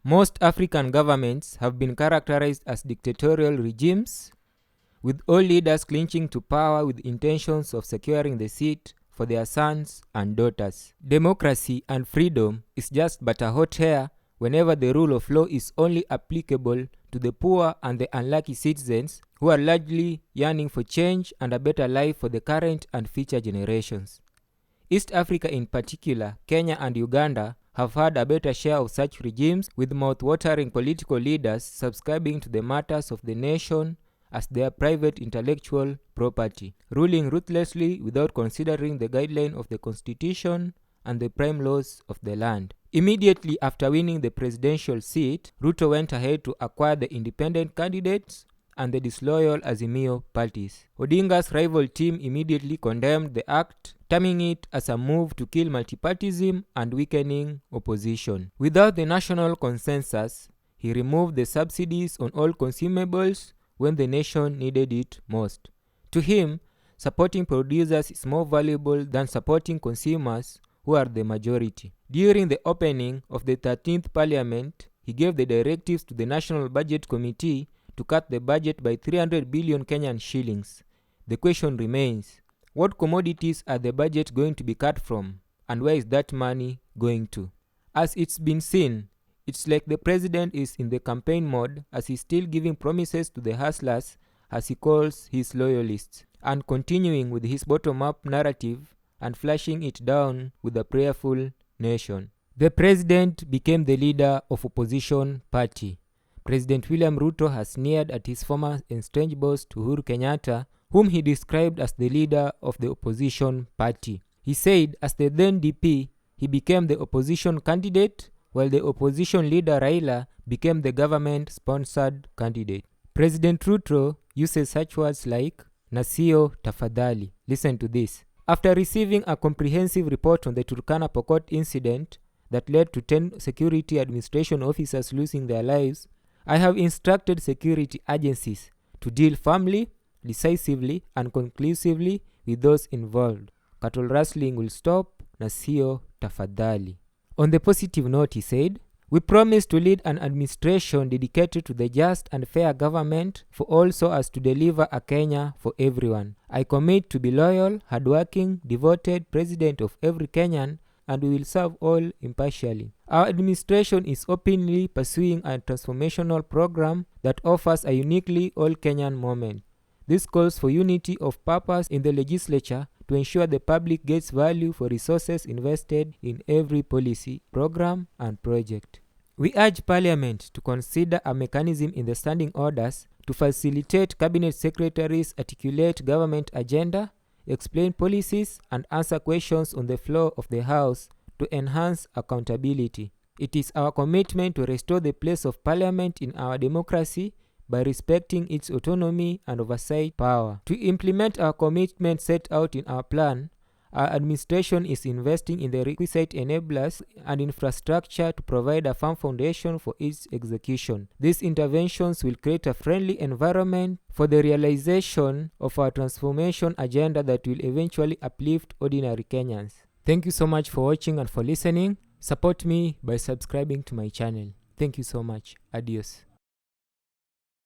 Most African governments have been characterized as dictatorial regimes, with all leaders clinching to power with intentions of securing the seat for their sons and daughters. Democracy and freedom is just but a hot air whenever the rule of law is only applicable to the poor and the unlucky citizens who are largely yearning for change and a better life for the current and future generations. East Africa in particular, Kenya and Uganda, have had a better share of such regimes, with mouth-watering political leaders subscribing to the matters of the nation as their private intellectual property, ruling ruthlessly without considering the guideline of the constitution and the prime laws of the land. Immediately after winning the presidential seat, Ruto went ahead to acquire the independent candidates and the disloyal Azimio parties. Odinga's rival team immediately condemned the act, terming it as a move to kill multipartyism and weakening opposition. Without the national consensus, he removed the subsidies on all consumables when the nation needed it most. To him, supporting producers is more valuable than supporting consumers, who are the majority. During the opening of the 13th Parliament, he gave the directives to the National Budget Committee to cut the budget by 300 billion Kenyan shillings. The question remains, what commodities are the budget going to be cut from, and where is that money going to? As it's been seen, it's like the president is in the campaign mode, as he's still giving promises to the hustlers, as he calls his loyalists, and continuing with his bottom-up narrative and flashing it down with a prayerful nation. The president became the leader of opposition party. President William Ruto has sneered at his former estranged boss Uhuru Kenyatta, whom he described as the leader of the opposition party. He said as the then DP, he became the opposition candidate, while the opposition leader Raila became the government-sponsored candidate. President Ruto uses such words like, "Nasio tafadhali." Listen to this. After receiving a comprehensive report on the Turkana Pokot incident that led to 10 security administration officers losing their lives, I have instructed security agencies to deal firmly, decisively, and conclusively with those involved. Cattle rustling will stop, Nasio tafadhali. On the positive note, he said, "We promise to lead an administration dedicated to the just and fair government for all, so as to deliver a Kenya for everyone. I commit to be loyal, hardworking, devoted president of every Kenyan, and we will serve all impartially. Our administration is openly pursuing a transformational program that offers a uniquely all-Kenyan moment. This calls for unity of purpose in the legislature to ensure the public gets value for resources invested in every policy, program, and project. We urge Parliament to consider a mechanism in the standing orders to facilitate cabinet secretaries articulate government agenda, explain policies, and answer questions on the floor of the House to enhance accountability. It is our commitment to restore the place of Parliament in our democracy by respecting its autonomy and oversight power. To implement our commitment set out in our plan, our administration is investing in the requisite enablers and infrastructure to provide a firm foundation for its execution. These interventions will create a friendly environment for the realization of our transformation agenda that will eventually uplift ordinary Kenyans." Thank you so much for watching and for listening. Support me by subscribing to my channel. Thank you so much. Adios.